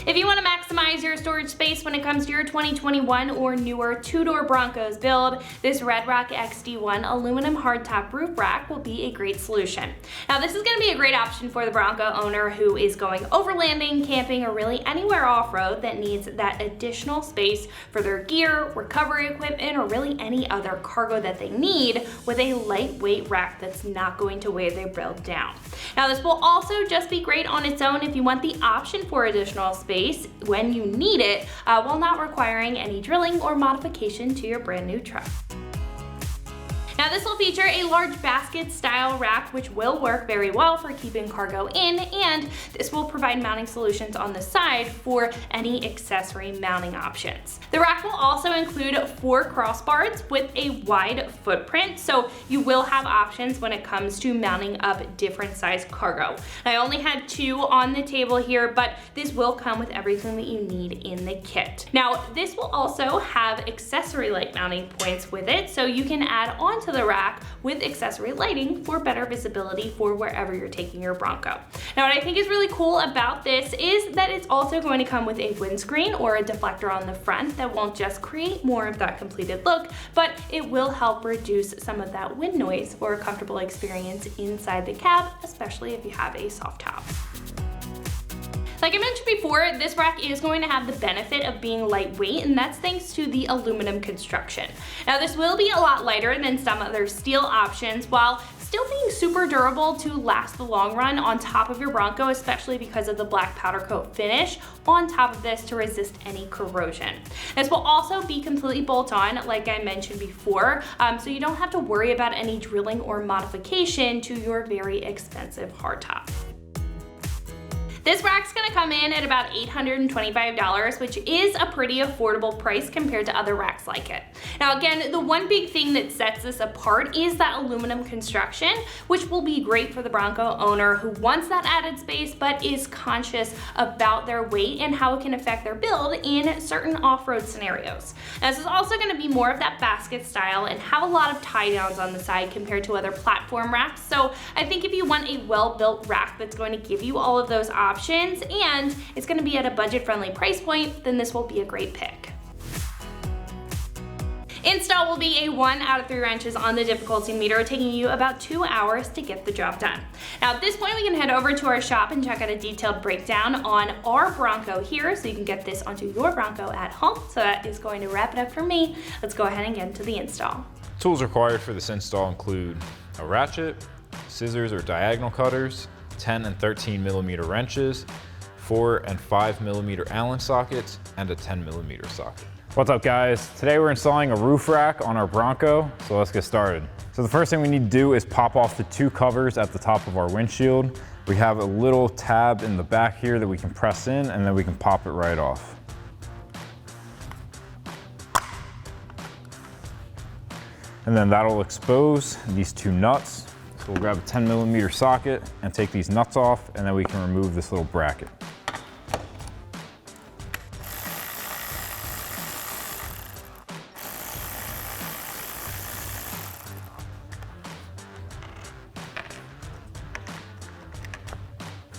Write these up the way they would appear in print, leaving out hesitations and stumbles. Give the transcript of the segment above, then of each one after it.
If you want to maximize your storage space when it comes to your 2021 or newer two-door Broncos build, this Redrock XD1 aluminum hardtop roof rack will be a great solution. Now this is going to be a great option for the Bronco owner who is going overlanding, camping, or really anywhere off-road that needs that additional space for their gear, recovery equipment, or really any other cargo that they need with a lightweight rack that's not going to weigh their build down. Now this will also just be great on its own if you want the option for additional space when you need it, while not requiring any drilling or modification to your brand new truck. Now this will feature a large basket style rack which will work very well for keeping cargo in, and this will provide mounting solutions on the side for any accessory mounting options. The rack will also include 4 crossbars with a wide footprint, so you will have options when it comes to mounting up different size cargo. I only had 2 on the table here, but this will come with everything that you need in the kit. Now this will also have accessory light mounting points with it, so you can add on to the rack with accessory lighting for better visibility for wherever you're taking your Bronco. Now what I think is really cool about this is that it's also going to come with a windscreen or a deflector on the front that won't just create more of that completed look, but it will help reduce some of that wind noise for a comfortable experience inside the cab, especially if you have a soft top. Like I mentioned before, this rack is going to have the benefit of being lightweight, and that's thanks to the aluminum construction. Now this will be a lot lighter than some other steel options, while still being super durable to last the long run on top of your Bronco, especially because of the black powder coat finish on top of this to resist any corrosion. This will also be completely bolt-on, like I mentioned before, so you don't have to worry about any drilling or modification to your very expensive hardtop. This rack's gonna come in at about $825, which is a pretty affordable price compared to other racks like it. Now again, the one big thing that sets this apart is that aluminum construction, which will be great for the Bronco owner who wants that added space but is conscious about their weight and how it can affect their build in certain off-road scenarios. Now, this is also gonna be more of that basket style and have a lot of tie downs on the side compared to other platform racks. So I think if you want a well-built rack that's going to give you all of those options and it's going to be at a budget-friendly price point, then this will be a great pick. Install will be a 1 out of 3 wrenches on the difficulty meter, taking you about 2 hours to get the job done. Now at this point we can head over to our shop and check out a detailed breakdown on our Bronco here so you can get this onto your Bronco at home. So that is going to wrap it up for me. Let's go ahead and get into the install. Tools required for this install include a ratchet, scissors or diagonal cutters, 10 and 13 millimeter wrenches, 4 and 5 millimeter Allen sockets, and a 10 millimeter socket. What's up guys? Today we're installing a roof rack on our Bronco, so let's get started. So the first thing we need to do is pop off the 2 covers at the top of our windshield. We have a little tab in the back here that we can press in and then we can pop it right off. And then that'll expose these 2 nuts. So we'll grab a 10 millimeter socket and take these nuts off, and then we can remove this little bracket.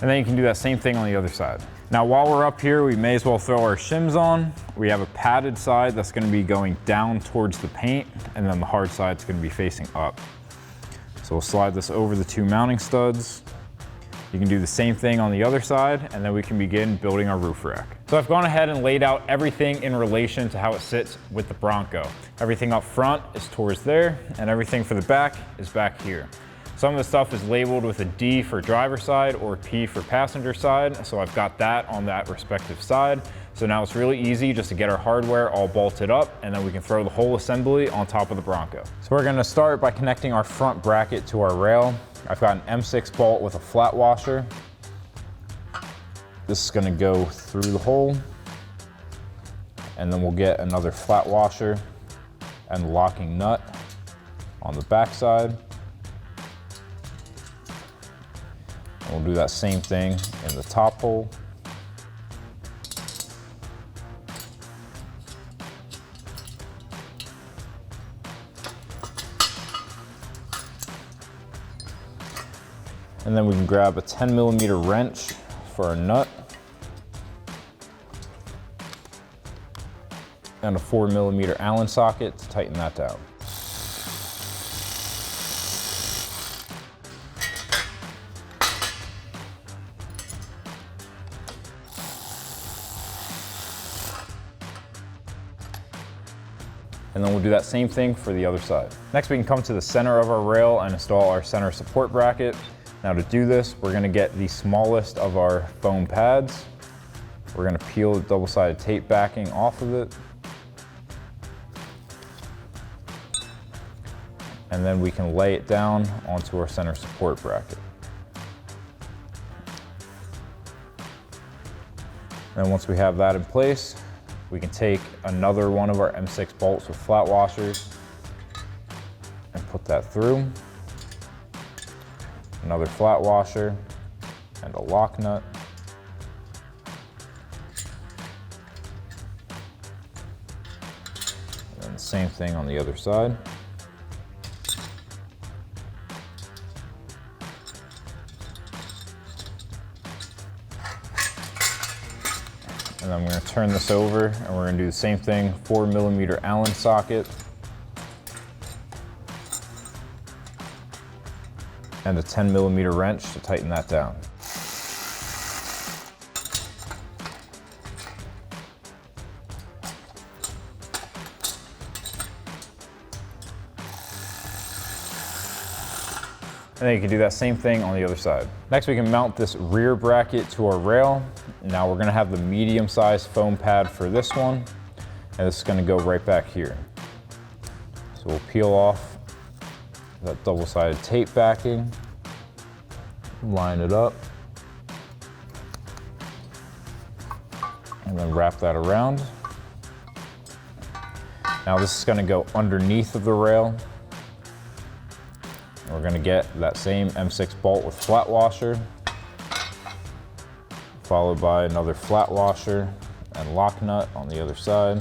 And then you can do that same thing on the other side. Now while we're up here, we may as well throw our shims on. We have a padded side that's going to be going down towards the paint, and then the hard side's going to be facing up. So we'll slide this over the 2 mounting studs. You can do the same thing on the other side, and then we can begin building our roof rack. So I've gone ahead and laid out everything in relation to how it sits with the Bronco. Everything up front is towards there, and everything for the back is back here. Some of the stuff is labeled with a D for driver side or P for passenger side, so I've got that on that respective side. So now it's really easy just to get our hardware all bolted up, and then we can throw the whole assembly on top of the Bronco. So we're gonna start by connecting our front bracket to our rail. I've got an M6 bolt with a flat washer. This is gonna go through the hole, and then we'll get another flat washer and locking nut on the back side. And we'll do that same thing in the top hole. And then we can grab a 10 millimeter wrench for our nut. and a 4mm Allen socket to tighten that down. And then we'll do that same thing for the other side. Next, we can come to the center of our rail and install our center support bracket. Now to do this, we're gonna get the smallest of our foam pads. We're gonna peel the double-sided tape backing off of it. And then we can lay it down onto our center support bracket. And once we have that in place, we can take another one of our M6 bolts with flat washers and put that through. Another flat washer and a lock nut. And then the same thing on the other side. And then I'm going to turn this over and we're going to do the same thing, 4mm Allen socket and a 10mm wrench to tighten that down. And then you can do that same thing on the other side. Next, we can mount this rear bracket to our rail. Now we're gonna have the medium-sized foam pad for this one, and this is gonna go right back here. So we'll peel off that double-sided tape backing, line it up, and then wrap that around. Now this is gonna go underneath of the rail. We're gonna get that same M6 bolt with flat washer, followed by another flat washer and lock nut on the other side.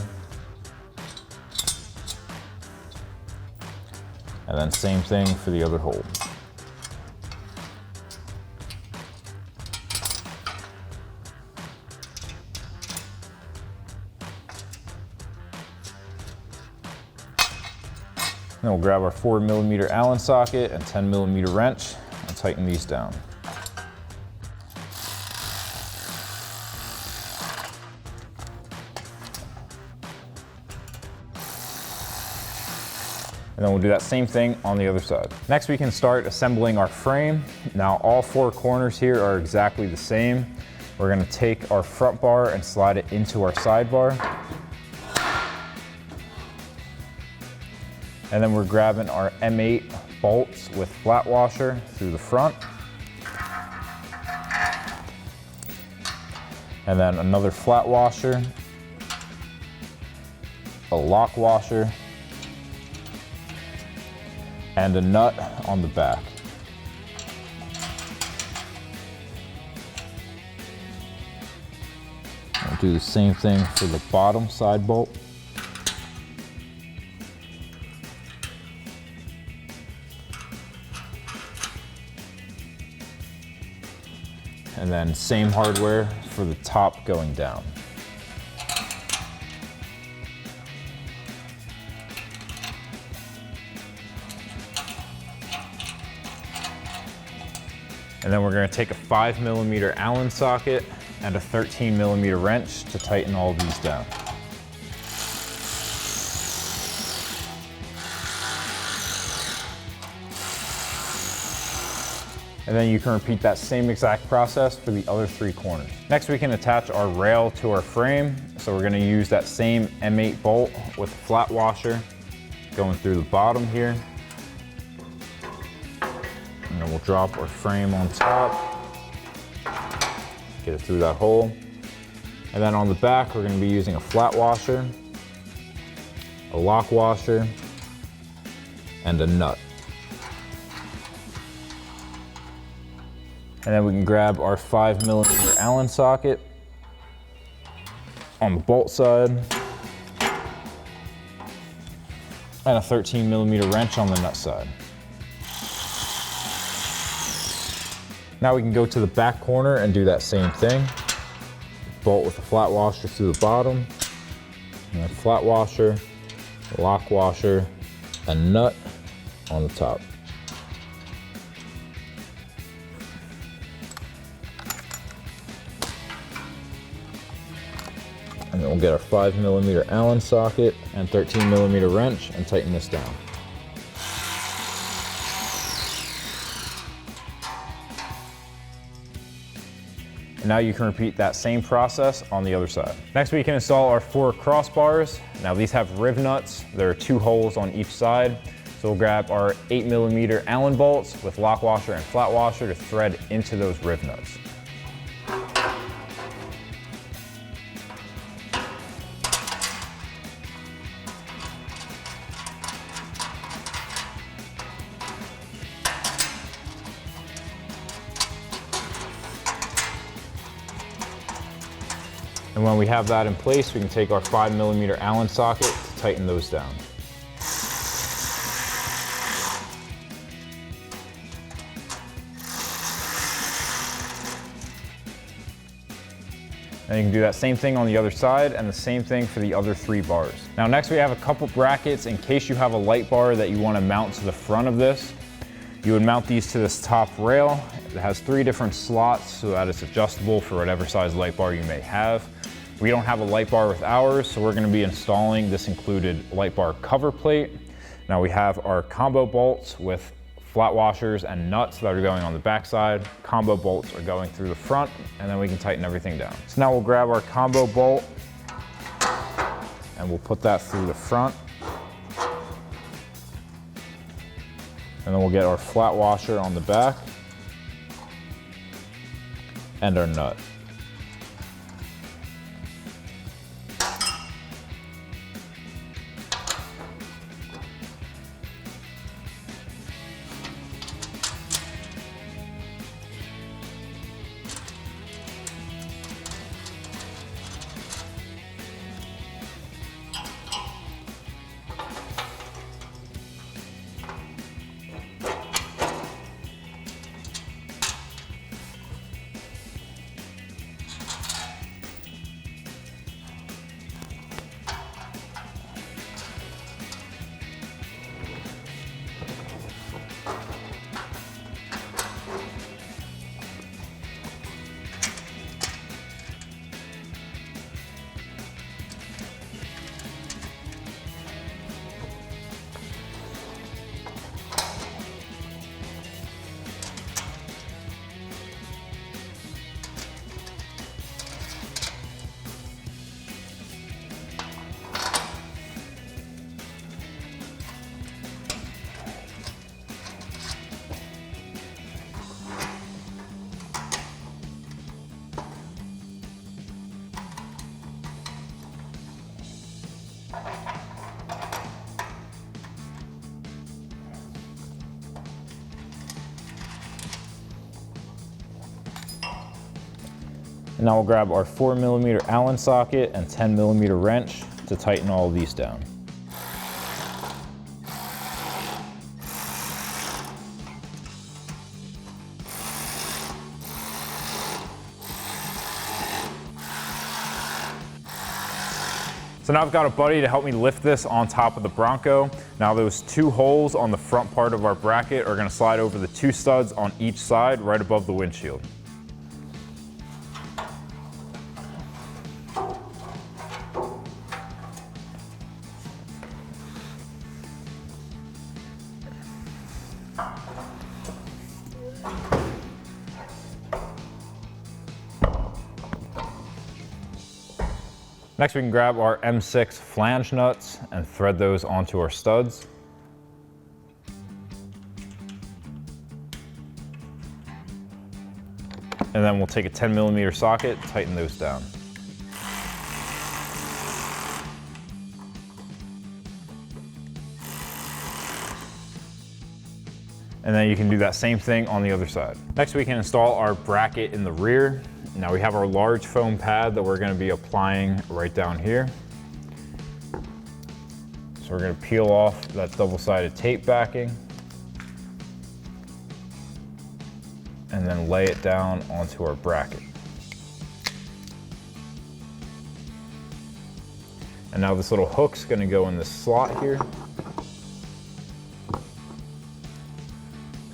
And then same thing for the other hole. Then we'll grab our 4mm Allen socket and 10mm wrench and tighten these down. And then we'll do that same thing on the other side. Next, we can start assembling our frame. Now, all four corners here are exactly the same. We're gonna take our front bar and slide it into our side bar. And then we're grabbing our M8 bolts with flat washer through the front. And then another flat washer, a lock washer, and a nut on the back. I'll do the same thing for the bottom side bolt. And then same hardware for the top going down. And then we're going to take a 5mm Allen socket and a 13mm wrench to tighten all these down. And then you can repeat that same exact process for the other three corners. Next, we can attach our rail to our frame. So we're going to use that same M8 bolt with a flat washer going through the bottom here. And then we'll drop our frame on top, get it through that hole. And then on the back, we're going to be using a flat washer, a lock washer, and a nut. And then we can grab our 5mm Allen socket on the bolt side, and a 13mm wrench on the nut side. Now we can go to the back corner and do that same thing. Bolt with a flat washer through the bottom, and then flat washer, lock washer, and nut on the top. And then we'll get our 5mm Allen socket and 13mm wrench and tighten this down. And now you can repeat that same process on the other side. Next, we can install our 4 crossbars. Now these have riv nuts. There are 2 holes on each side. So we'll grab our 8mm Allen bolts with lock washer and flat washer to thread into those riv nuts. And when we have that in place, we can take our 5mm Allen socket to tighten those down. And you can do that same thing on the other side and the same thing for the other 3 bars. Now next we have a couple brackets in case you have a light bar that you want to mount to the front of this. You would mount these to this top rail. It has 3 different slots so that it's adjustable for whatever size light bar you may have. We don't have a light bar with ours, so we're going to be installing this included light bar cover plate. Now we have our combo bolts with flat washers and nuts that are going on the back side. Combo bolts are going through the front, and then we can tighten everything down. So now we'll grab our combo bolt and we'll put that through the front. And then we'll get our flat washer on the back and our nut. And now we'll grab our 4mm Allen socket and 10mm wrench to tighten all of these down. So now I've got a buddy to help me lift this on top of the Bronco. Now those 2 holes on the front part of our bracket are going to slide over the 2 studs on each side right above the windshield. Next, we can grab our M6 flange nuts and thread those onto our studs. And then we'll take a 10mm socket, tighten those down. And then you can do that same thing on the other side. Next, we can install our bracket in the rear. Now we have our large foam pad that we're going to be applying right down here. So we're going to peel off that double-sided tape backing and then lay it down onto our bracket. And now this little hook's gonna go in this slot here.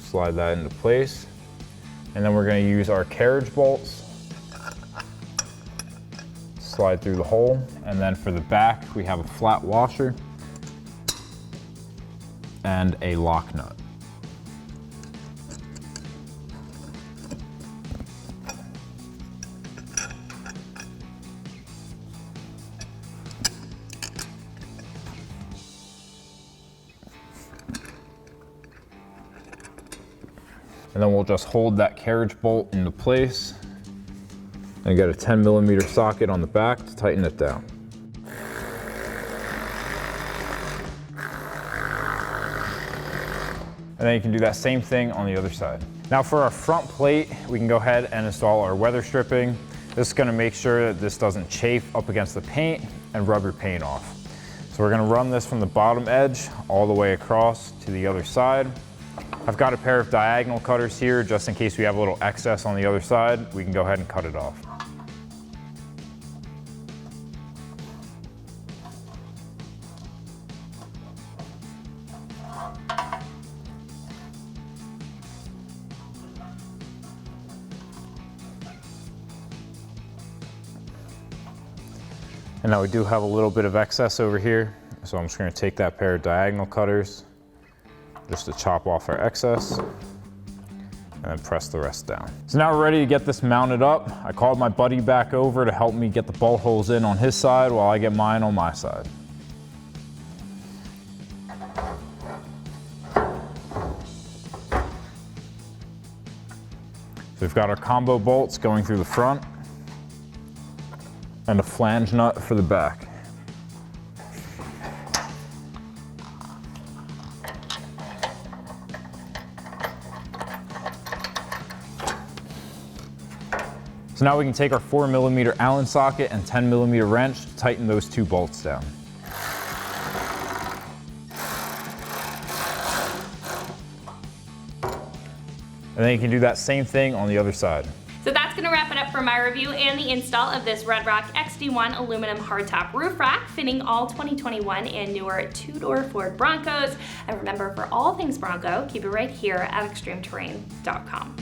Slide that into place. And then we're gonna use our carriage bolts. Slide through the hole. And then for the back, we have a flat washer and a lock nut. And then we'll just hold that carriage bolt into place and get a 10mm socket on the back to tighten it down. And then you can do that same thing on the other side. Now for our front plate, we can go ahead and install our weather stripping. This is gonna make sure that this doesn't chafe up against the paint and rub your paint off. So we're gonna run this from the bottom edge all the way across to the other side. I've got a pair of diagonal cutters here just in case we have a little excess on the other side. We can go ahead and cut it off. And now we do have a little bit of excess over here, so I'm just going to take that pair of diagonal cutters just to chop off our excess and then press the rest down. So now we're ready to get this mounted up. I called my buddy back over to help me get the bolt holes in on his side while I get mine on my side. So we've got our combo bolts going through the front and a flange nut for the back. So now we can take our 4mm Allen socket and 10mm wrench to tighten those two bolts down. And then you can do that same thing on the other side. So that's gonna wrap it up for my review and the install of this Red Rock XD1 aluminum hardtop roof rack, fitting all 2021 and newer two-door Ford Broncos. And remember, for all things Bronco, keep it right here at extremeterrain.com.